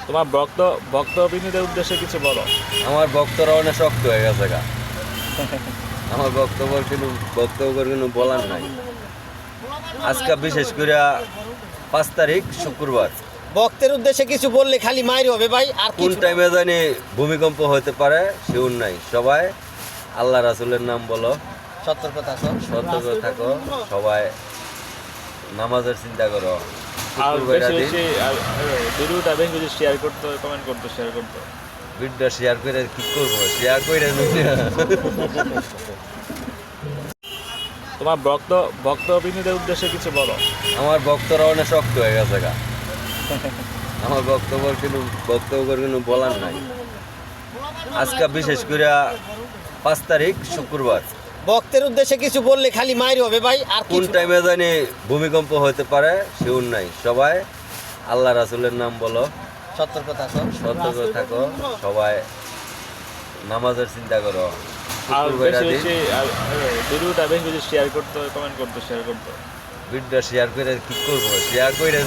তোমার ভক্ত বিনীদের উদ্দেশ্যে কিছু বলো। আমার ভক্তরা অনেক শক্ত হয়ে গেছে গা। আমার বক্তব্য কিন্তু বলার নাই। আজকে বিশেষ করে 5 তারিখ শুক্রবার, ভক্তের উদ্দেশ্যে কিছু বললে খালি মাইর হবে ভাই, আর কোন কিছু না। টাইমে জানি ভূমিকম্প হতে পারে শিওর নাই। সবাই আল্লাহ রাসূলের নাম বলো, সতর্ক থাকো। সতর্ক থাকো, সবাই নামাজের চিন্তা করো। আর শুক্রবারের বেশি দিন বেশি ভিডিওটা বেশি বেশি শেয়ার করতে, কমেন্ট করতে, শেয়ার করতে। ভিডিওটা শেয়ার করে কি করবো, শেয়ার করে তোমার ভক্ত বিনীদের উদ্দেশ্যে কিছু বলো। আমার ভক্তরা অনেক শক্ত হয়ে গেছে গা। আমার বক্তব্য কিন্তু বলার নাই। আজকে বিশেষ করে 5 তারিখ শুক্রবার, ভক্তের উদ্দেশ্যে কিছু বললে খালি মাইর হবে ভাই, আর কোন কিছু না। টাইমে জানি ভূমিকম্প হতে পারে শিওর নাই। সবাই আল্লাহ রাসূলের নাম বলো, সতর্ক থাকো। সতর্ক থাকো, সবাই নামাজের চিন্তা করো। আর শুক্রবারের বেশি দিন বেশি ভিডিওটা বেশি বেশি শেয়ার করতে, কমেন্ট করতে, শেয়ার করতে। ভিডিওটা শেয়ার করে কি করবো, শেয়ার করে